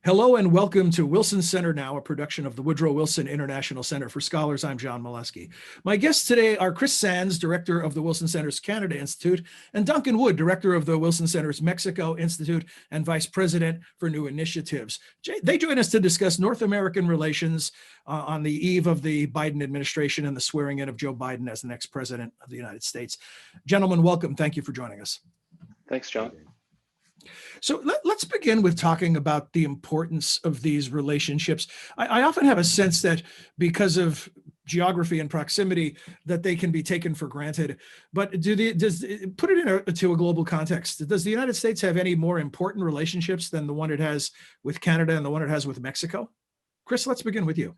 Hello and welcome to Wilson Center Now, a production of the Woodrow Wilson International Center for Scholars. I'm John Molesky. My guests today are Chris Sands, Director of the Wilson Center's Canada Institute, and Duncan Wood, Director of the Wilson Center's Mexico Institute and Vice President for New Initiatives. They join us to discuss North American relations on the eve of the Biden administration and the swearing in of Joe Biden as the next president of the United States. Gentlemen, welcome. Thank you for joining us. Thanks, John. So let's begin with talking about the importance of these relationships. I often have a sense that because of geography and proximity, that they can be taken for granted. But put it into a global context. Does the United States have any more important relationships than the one it has with Canada and the one it has with Mexico? Chris, let's begin with you.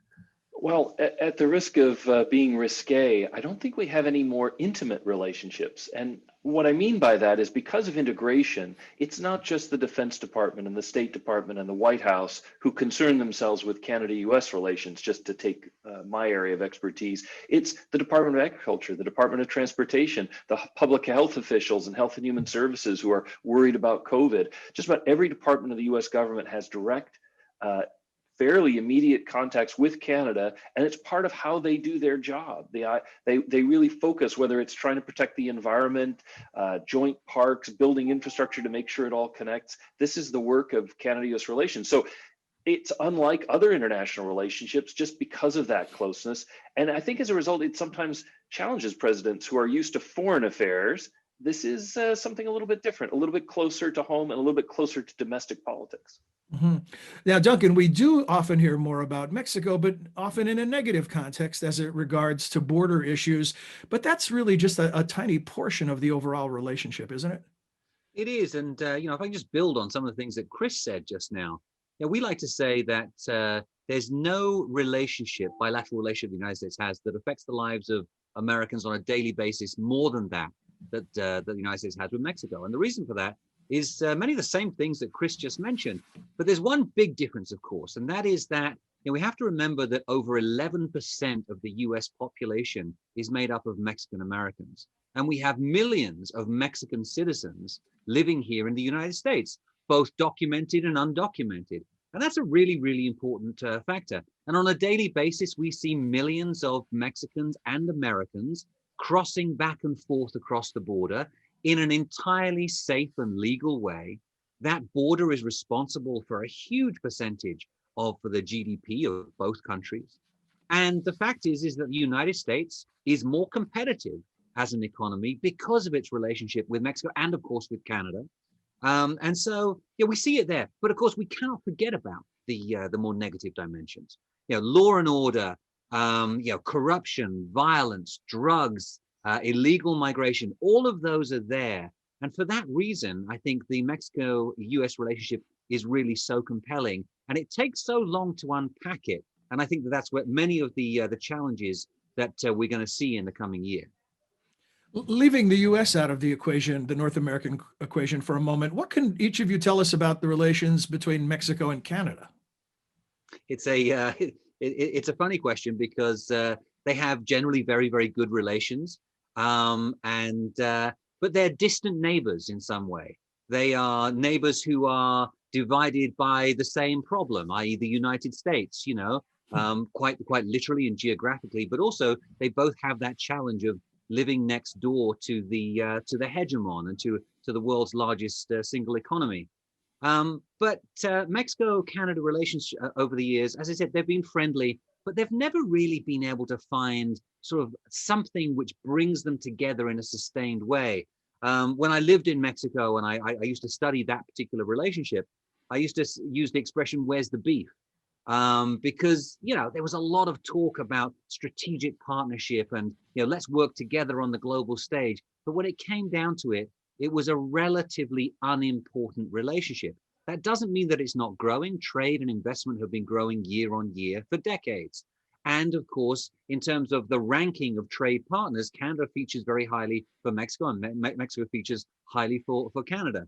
Well, at the risk of being risque, I don't think we have any more intimate relationships. And what I mean by that is because of integration, it's not just the Defense Department and the State Department and the White House who concern themselves with Canada-US relations, just to take my area of expertise. It's the Department of Agriculture, the Department of Transportation, the public health officials and Health and Human Services who are worried about COVID. Just about every department of the US government has direct fairly immediate contacts with Canada, and it's part of how they do their job. They really focus, whether it's trying to protect the environment, joint parks, building infrastructure to make sure it all connects. This is the work of Canada-US Relations. So it's unlike other international relationships just because of that closeness. And I think as a result, it sometimes challenges presidents who are used to foreign affairs. This is something a little bit different, a little bit closer to home and a little bit closer to domestic politics. Mm-hmm. Now, Duncan, we do often hear more about Mexico, but often in a negative context as it regards to border issues. But that's really just a tiny portion of the overall relationship, isn't it? It is. And, if I can just build on some of the things that Chris said just now, we like to say that there's no relationship, bilateral relationship the United States has that affects the lives of Americans on a daily basis more than that the United States has with Mexico. And the reason for that is many of the same things that Chris just mentioned. But there's one big difference, of course, and that is that we have to remember that over 11% of the US population is made up of Mexican Americans. And we have millions of Mexican citizens living here in the United States, both documented and undocumented. And that's a really, really important factor. And on a daily basis, we see millions of Mexicans and Americans crossing back and forth across the border in an entirely safe and legal way. That border is responsible for a huge percentage for the GDP of both countries. And the fact is that the United States is more competitive as an economy because of its relationship with Mexico and, of course, with Canada. And so, we see it there. But of course, we cannot forget about the more negative dimensions. Law and order, corruption, violence, drugs, illegal migration, all of those are there. And for that reason, I think the Mexico-US relationship is really so compelling. And it takes so long to unpack it. And I think that's where many of the challenges that we're going to see in the coming year. Leaving the U.S. out of the equation, the North American equation for a moment, what can each of you tell us about the relations between Mexico and Canada? It's a funny question because they have generally very, very good relations, but they're distant neighbors in some way. They are neighbors who are divided by the same problem, i.e. the United States, quite literally and geographically, but also they both have that challenge of living next door to the hegemon and to the world's largest single economy. But Mexico-Canada relations over the years, as I said, they've been friendly, but they've never really been able to find sort of something which brings them together in a sustained way. When I lived in Mexico and I used to study that particular relationship, I used to use the expression, "Where's the beef?" Because, there was a lot of talk about strategic partnership and, let's work together on the global stage. But when it came down to it, it was a relatively unimportant relationship. That doesn't mean that it's not growing. Trade and investment have been growing year on year for decades. And of course, in terms of the ranking of trade partners, Canada features very highly for Mexico and Mexico features highly for Canada.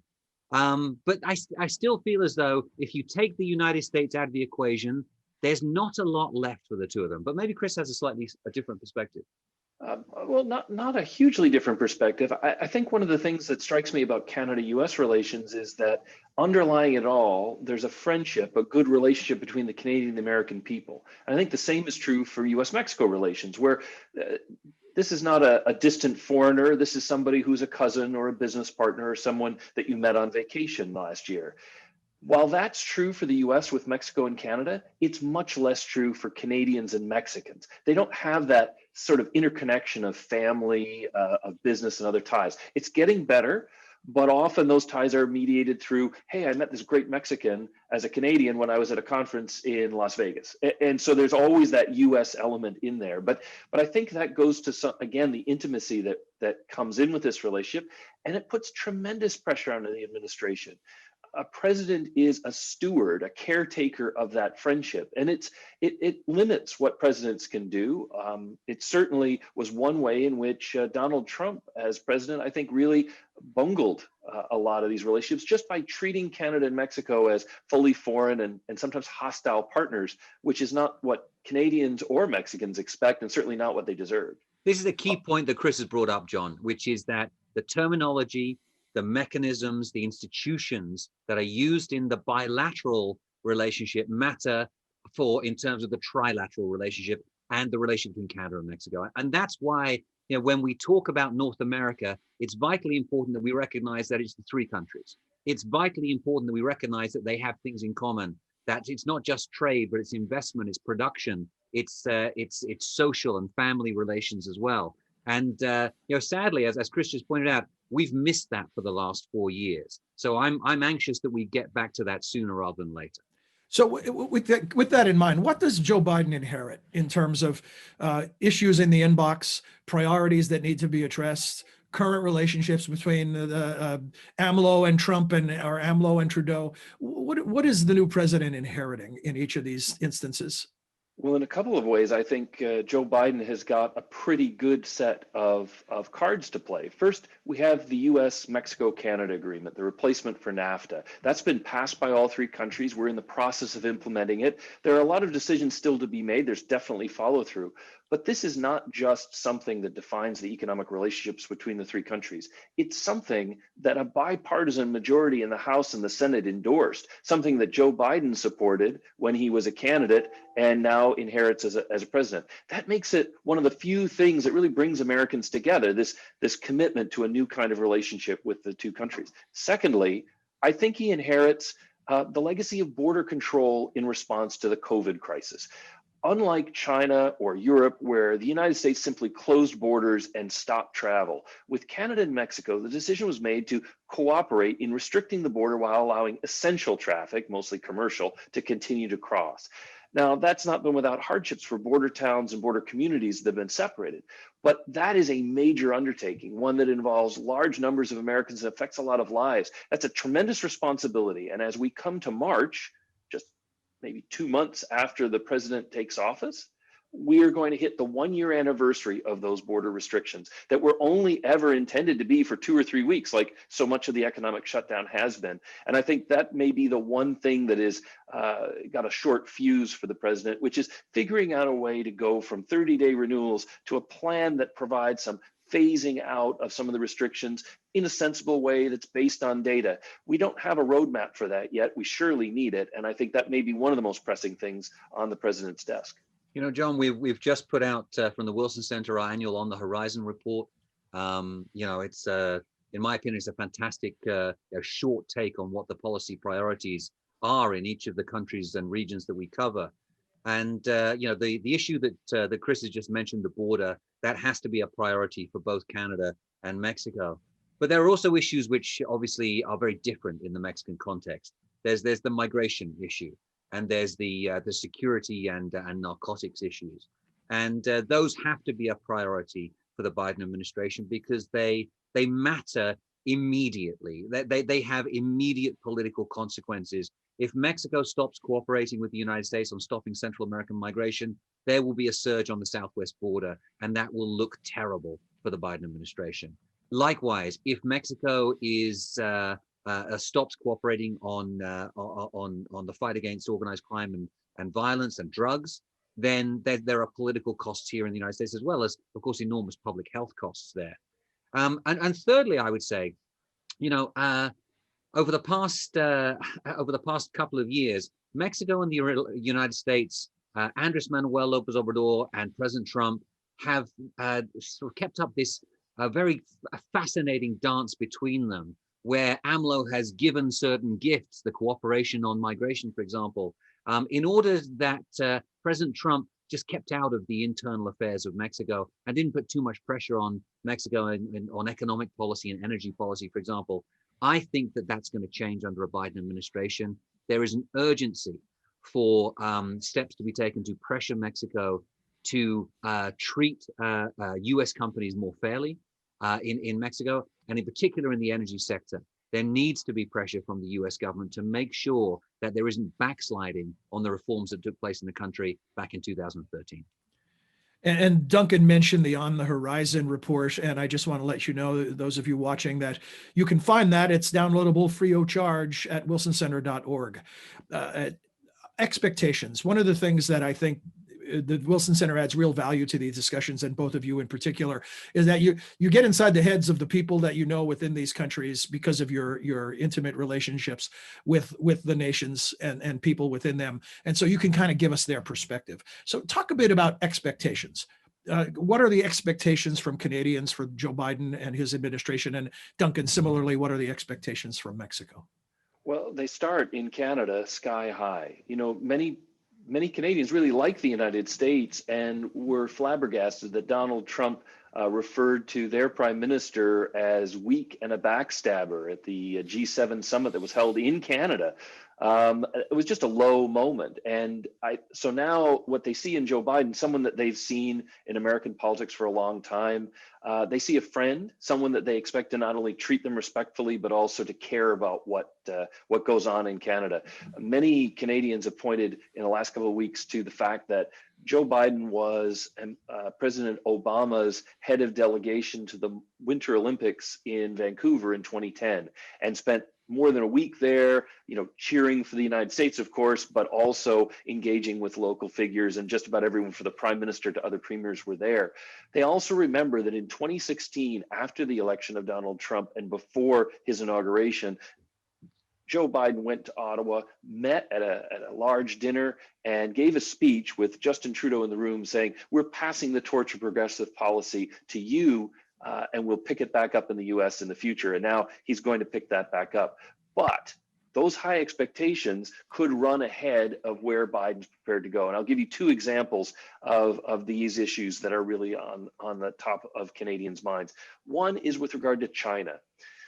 But I still feel as though if you take the United States out of the equation, there's not a lot left for the two of them. But maybe Chris has a slightly different perspective. Well, not a hugely different perspective. I think one of the things that strikes me about Canada-US relations is that underlying it all, there's a friendship, a good relationship between the Canadian and the American people. And I think the same is true for US-Mexico relations, where this is not a distant foreigner. This is somebody who's a cousin or a business partner or someone that you met on vacation last year. While that's true for the US with Mexico and Canada, it's much less true for Canadians and Mexicans. They don't have that sort of interconnection of family, of business, and other ties. It's getting better, but often those ties are mediated through, hey, I met this great Mexican as a Canadian when I was at a conference in Las Vegas. And so there's always that US element in there. But I think that goes to some, again, the intimacy that comes in with this relationship, and it puts tremendous pressure on the administration. A president is a steward, a caretaker of that friendship, and it limits what presidents can do. It certainly was one way in which Donald Trump, as president, I think really bungled a lot of these relationships just by treating Canada and Mexico as fully foreign and sometimes hostile partners, which is not what Canadians or Mexicans expect, and certainly not what they deserve. This is a key point that Chris has brought up, John, which is that the terminology, the mechanisms, the institutions that are used in the bilateral relationship matter in terms of the trilateral relationship and the relationship between Canada and Mexico. And that's why, when we talk about North America, it's vitally important that we recognize that it's the three countries. It's vitally important that we recognize that they have things in common, that it's not just trade, but it's investment, it's production, it's social and family relations as well. And sadly, as Chris just pointed out, we've missed that for the last 4 years. So I'm anxious that we get back to that sooner rather than later. So with that in mind, what does Joe Biden inherit in terms of issues in the inbox, priorities that need to be addressed, current relationships between AMLO and Trump or AMLO and Trudeau? What is the new president inheriting in each of these instances? Well, in a couple of ways, I think Joe Biden has got a pretty good set of cards to play. First, we have the US-Mexico-Canada agreement, the replacement for NAFTA. That's been passed by all three countries. We're in the process of implementing it. There are a lot of decisions still to be made. There's definitely follow through. But this is not just something that defines the economic relationships between the three countries. It's something that a bipartisan majority in the House and the Senate endorsed, something that Joe Biden supported when he was a candidate and now inherits as a president. That makes it one of the few things that really brings Americans together, this commitment to a new kind of relationship with the two countries. Secondly, I think he inherits the legacy of border control in response to the COVID crisis. Unlike China or Europe, where the United States simply closed borders and stopped travel, with Canada and Mexico, the decision was made to cooperate in restricting the border while allowing essential traffic, mostly commercial, to continue to cross. Now, that's not been without hardships for border towns and border communities that have been separated, but that is a major undertaking, one that involves large numbers of Americans and affects a lot of lives. That's a tremendous responsibility. And as we come to March, just maybe 2 months after the president takes office, we are going to hit the 1-year anniversary of those border restrictions that were only ever intended to be for 2 or 3 weeks, like so much of the economic shutdown has been. And I think that may be the one thing that is got a short fuse for the president, which is figuring out a way to go from 30-day renewals to a plan that provides some phasing out of some of the restrictions in a sensible way that's based on data. We don't have a roadmap for that yet. We surely need it. And I think that may be one of the most pressing things on the president's desk. John, we've just put out from the Wilson Center our annual On the Horizon report. It's in my opinion, it's a fantastic short take on what the policy priorities are in each of the countries and regions that we cover. And the issue that Chris has just mentioned, the border, that has to be a priority for both Canada and Mexico. But there are also issues which obviously are very different in the Mexican context. There's the migration issue, and there's the security and narcotics issues, and those have to be a priority for the Biden administration because they matter immediately. They have immediate political consequences. If Mexico stops cooperating with the United States on stopping Central American migration, there will be a surge on the southwest border, and that will look terrible for the Biden administration. Likewise, if Mexico stops cooperating on the fight against organized crime and violence and drugs, then there are political costs here in the United States, as well as, of course, enormous public health costs there. And thirdly, I would say, you know, over the past couple of years, Mexico and the United States, Andres Manuel Lopez Obrador and President Trump have sort of kept up this very fascinating dance between them, where AMLO has given certain gifts, the cooperation on migration, for example, in order that President Trump just kept out of the internal affairs of Mexico and didn't put too much pressure on Mexico on economic policy and energy policy, for example. I think that that's going to change under a Biden administration. There is an urgency for steps to be taken to pressure Mexico to treat U.S. companies more fairly in Mexico, and in particular in the energy sector. There needs to be pressure from the U.S. government to make sure that there isn't backsliding on the reforms that took place in the country back in 2013. And Duncan mentioned the On the Horizon report, and I just want to let you know, those of you watching, that you can find that. It's downloadable free of charge at wilsoncenter.org. Expectations. One of the things that I think the Wilson Center adds real value to these discussions, and both of you in particular, is that you get inside the heads of the people that you know within these countries because of your intimate relationships with the nations and people within them. And so you can kind of give us their perspective. So talk a bit about expectations. What are the expectations from Canadians for Joe Biden and his administration? And Duncan, similarly, what are the expectations from Mexico? Well, they start in Canada sky high. You know, many Canadians really like the United States and were flabbergasted that Donald Trump referred to their prime minister as weak and a backstabber at the G7 summit that was held in Canada. It was just a low moment. And so now what they see in Joe Biden, someone that they've seen in American politics for a long time, they see a friend, someone that they expect to not only treat them respectfully, but also to care about what goes on in Canada. Many Canadians have pointed in the last couple of weeks to the fact that Joe Biden was President Obama's head of delegation to the Winter Olympics in Vancouver in 2010, and spent more than a week there, you know, cheering for the United States, of course, but also engaging with local figures, and just about everyone from the prime minister to other premiers were there. They also remember that in 2016, after the election of Donald Trump and before his inauguration, Joe Biden went to Ottawa, met at a large dinner, and gave a speech with Justin Trudeau in the room saying, "We're passing the torch of progressive policy to you, and we'll pick it back up in the US in the future." And now he's going to pick that back up. But those high expectations could run ahead of where Biden's prepared to go. And I'll give you two examples of these issues that are really on the top of Canadians' minds. One is with regard to China.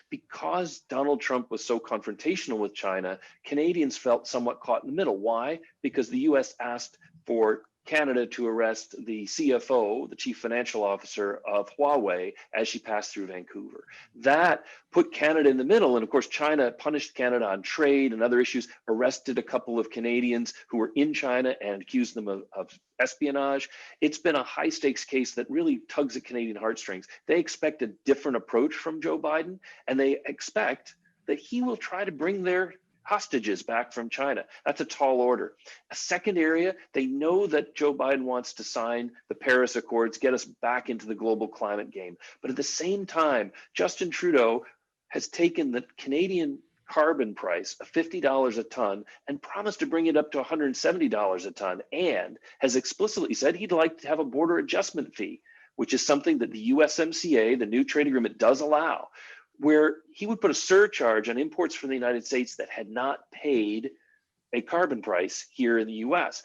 Because Donald Trump was so confrontational with China, Canadians felt somewhat caught in the middle. Why? Because the US asked for Canada to arrest the CFO, the chief financial officer of Huawei, as she passed through Vancouver. That put Canada in the middle. And of course, China punished Canada on trade and other issues, arrested a couple of Canadians who were in China and accused them of espionage. It's been a high stakes case that really tugs at Canadian heartstrings. They expect a different approach from Joe Biden, and they expect that he will try to bring their hostages back from China. That's a tall order. A second area, they know that Joe Biden wants to sign the Paris Accords, get us back into the global climate game. But at the same time, Justin Trudeau has taken the Canadian carbon price of $50 a ton and promised to bring it up to $170 a ton, and has explicitly said he'd like to have a border adjustment fee, which is something that the USMCA, the new trade agreement, does allow, where he would put a surcharge on imports from the United States that had not paid a carbon price here in the US.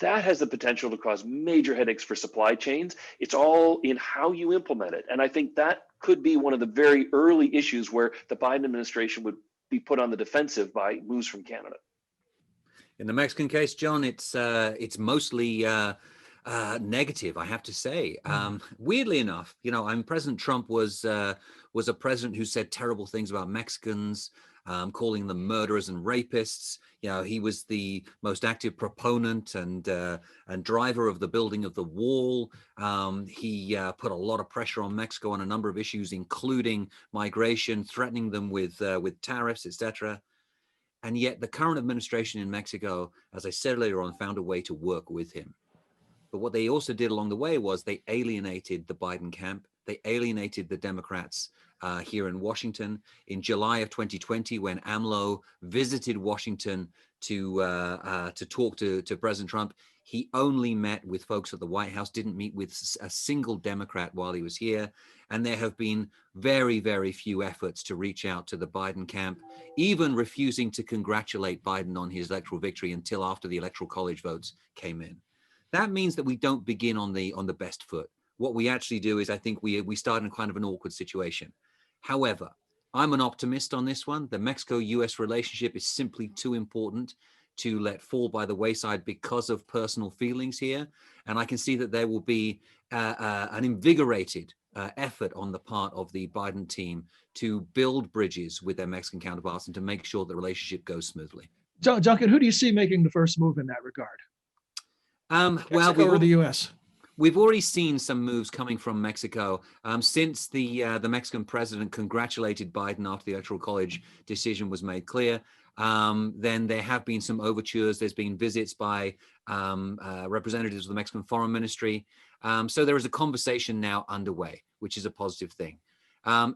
That has the potential to cause major headaches for supply chains. It's all in how you implement it. And I think that could be one of the very early issues where the Biden administration would be put on the defensive by moves from Canada. In the Mexican case, John, it's mostly negative, I have to say. Weirdly enough, you know, President Trump was a president who said terrible things about Mexicans, calling them murderers and rapists. You know, he was the most active proponent and driver of the building of the wall. He put a lot of pressure on Mexico on a number of issues, including migration, threatening them with tariffs, etc. And yet the current administration in Mexico, as I said earlier on, found a way to work with him. But what they also did along the way was they alienated the Biden camp. They alienated the Democrats here in Washington. In July of 2020, when AMLO visited Washington to talk to President Trump, he only met with folks at the White House, didn't meet with a single Democrat while he was here. And there have been very, very few efforts to reach out to the Biden camp, even refusing to congratulate Biden on his electoral victory until after the Electoral College votes came in. That means that we don't begin on the best foot. What we actually do is, I think we start in kind of an awkward situation. However, I'm an optimist on this one. The Mexico-US relationship is simply too important to let fall by the wayside because of personal feelings here. And I can see that there will be an invigorated effort on the part of the Biden team to build bridges with their Mexican counterparts and to make sure the relationship goes smoothly. Duncan, who do you see making the first move in that regard? Well, or the U.S.? We've already seen some moves coming from Mexico since the Mexican president congratulated Biden after the Electoral College decision was made clear. Then there have been some overtures. There's been visits by representatives of the Mexican Foreign Ministry. So there is a conversation now underway, which is a positive thing. I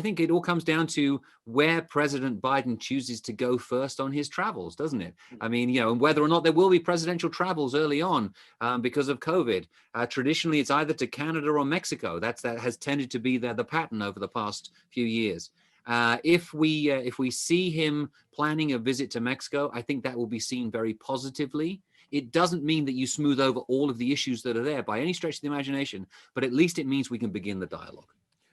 think it all comes down to where President Biden chooses to go first on his travels, doesn't it? I mean, and whether or not there will be presidential travels early on because of COVID. Traditionally, it's either to Canada or Mexico. That has tended to be the pattern over the past few years. If we see him planning a visit to Mexico, I think that will be seen very positively. It doesn't mean that you smooth over all of the issues that are there by any stretch of the imagination, but at least it means we can begin the dialogue.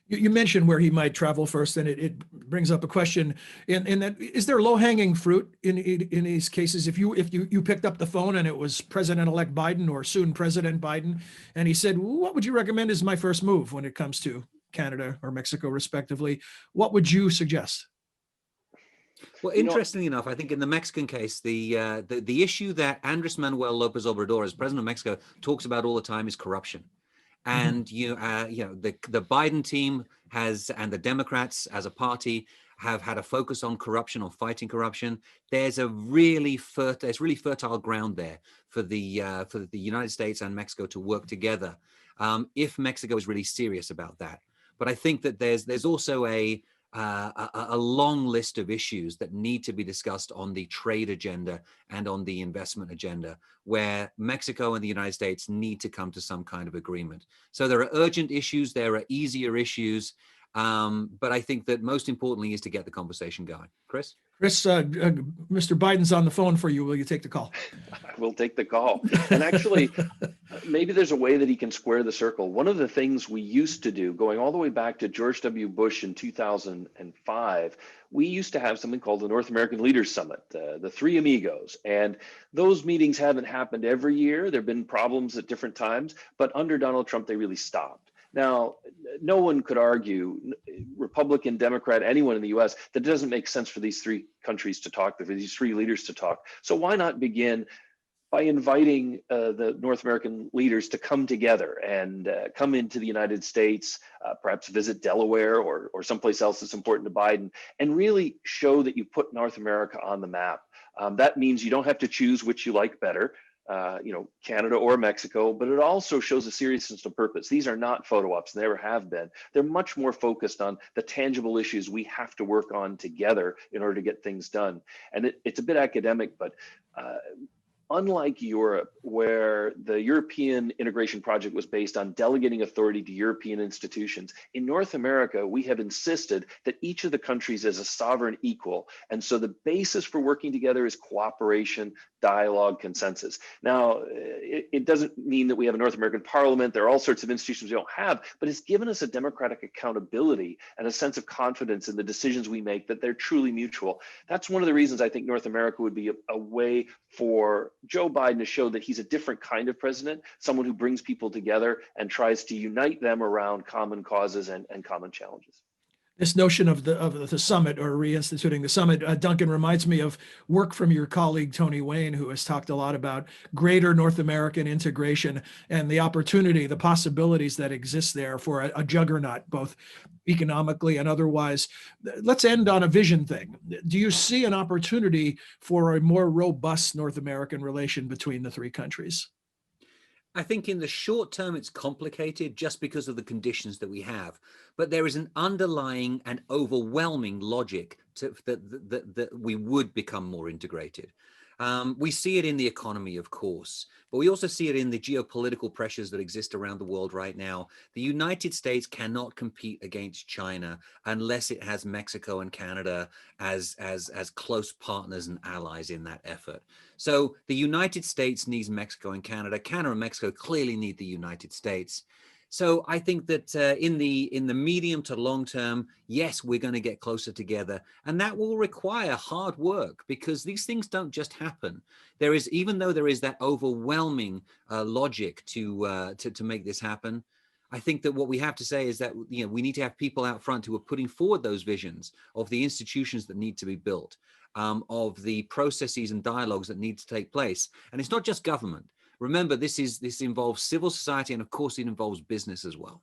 You mentioned where he might travel first, and it brings up a question. In that, is there low-hanging fruit in these cases? If you picked up the phone and it was President-elect Biden or soon President Biden, and he said, "What would you recommend is my first move when it comes to Canada or Mexico, respectively?" What would you suggest? Well, interestingly enough, I think in the Mexican case, the issue that Andrés Manuel López Obrador, as president of Mexico, talks about all the time is corruption. And the Biden team and the Democrats as a party have had a focus on corruption, on fighting corruption. There's really fertile ground there for the United States and Mexico to work together if Mexico is really serious about that. But I think that there's also a long list of issues that need to be discussed on the trade agenda and on the investment agenda, where Mexico and the United States need to come to some kind of agreement. So there are urgent issues, there are easier issues, but I think that most importantly is to get the conversation going. Chris? Chris, Mr. Biden's on the phone for you. Will you take the call? I will take the call. And actually, maybe there's a way that he can square the circle. One of the things we used to do, going all the way back to George W. Bush in 2005, we used to have something called the North American Leaders Summit, the Three Amigos. And those meetings haven't happened every year. There have been problems at different times, but under Donald Trump, they really stopped. Now, no one could argue, Republican, Democrat, anyone in the US, that it doesn't make sense for these three countries to talk, for these three leaders to talk. So why not begin by inviting the North American leaders to come together and come into the United States, perhaps visit Delaware or someplace else that's important to Biden, and really show that you put North America on the map. That means you don't have to choose which you like better. Canada or Mexico, but it also shows a seriousness of purpose. These are not photo ops, never have been. They're much more focused on the tangible issues we have to work on together in order to get things done. And it's a bit academic, but unlike Europe, where the European integration project was based on delegating authority to European institutions, in North America, we have insisted that each of the countries is a sovereign equal. And so the basis for working together is cooperation, dialogue, consensus. Now, it doesn't mean that we have a North American parliament. There are all sorts of institutions we don't have, but it's given us a democratic accountability and a sense of confidence in the decisions we make that they're truly mutual. That's one of the reasons I think North America would be a way for Joe Biden to show that he's a different kind of president, someone who brings people together and tries to unite them around common causes and common challenges. This notion of the summit or reinstituting the summit, Duncan, reminds me of work from your colleague, Tony Wayne, who has talked a lot about greater North American integration and the opportunity, the possibilities that exist there for a juggernaut, both economically and otherwise. Let's end on a vision thing. Do you see an opportunity for a more robust North American relation between the three countries? I think in the short term, it's complicated just because of the conditions that we have. But there is an underlying and overwhelming logic that we would become more integrated. We see it in the economy, of course, but we also see it in the geopolitical pressures that exist around the world right now. The United States cannot compete against China unless it has Mexico and Canada as close partners and allies in that effort. So the United States needs Mexico and Canada. Canada and Mexico clearly need the United States. So I think that in the medium to long term, yes, we're going to get closer together, and that will require hard work because these things don't just happen. There is, even though there is that overwhelming logic to make this happen, I think that what we have to say is that we need to have people out front who are putting forward those visions of the institutions that need to be built, of the processes and dialogues that need to take place, and it's not just government. Remember, this involves civil society, and of course, it involves business as well.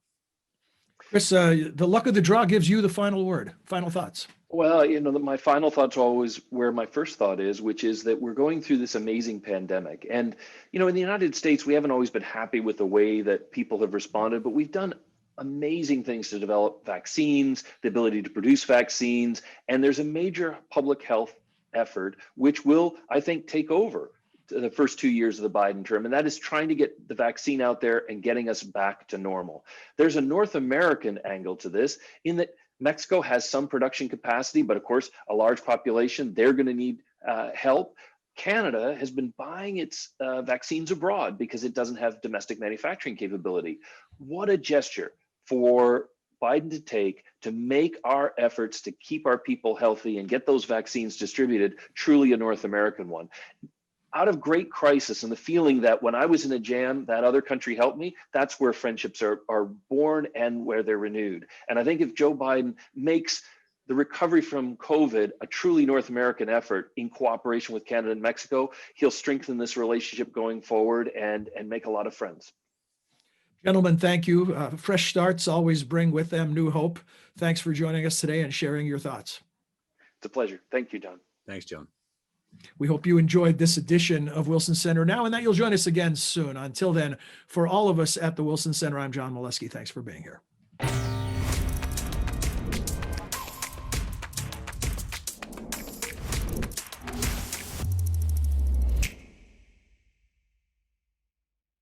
Chris, the luck of the draw gives you the final word. Final thoughts. Well, my final thoughts are always where my first thought is, which is that we're going through this amazing pandemic. And, in the United States, we haven't always been happy with the way that people have responded, but we've done amazing things to develop vaccines, the ability to produce vaccines. And there's a major public health effort, which will, I think, take over the first 2 years of the Biden term, and that is trying to get the vaccine out there and getting us back to normal. There's a North American angle to this in that Mexico has some production capacity, but of course, a large population, they're going to need help. Canada has been buying its vaccines abroad because it doesn't have domestic manufacturing capability. What a gesture for Biden to take to make our efforts to keep our people healthy and get those vaccines distributed truly a North American one. Out of great crisis and the feeling that when I was in a jam, that other country helped me, that's where friendships are born and where they're renewed. And I think if Joe Biden makes the recovery from COVID a truly North American effort in cooperation with Canada and Mexico, he'll strengthen this relationship going forward and make a lot of friends. Gentlemen, thank you. Fresh starts always bring with them new hope. Thanks for joining us today and sharing your thoughts. It's a pleasure. Thank you, John. Thanks, John. We hope you enjoyed this edition of Wilson Center now and that you'll join us again soon. Until then, for all of us at the Wilson Center, I'm John Molesky. Thanks for being here.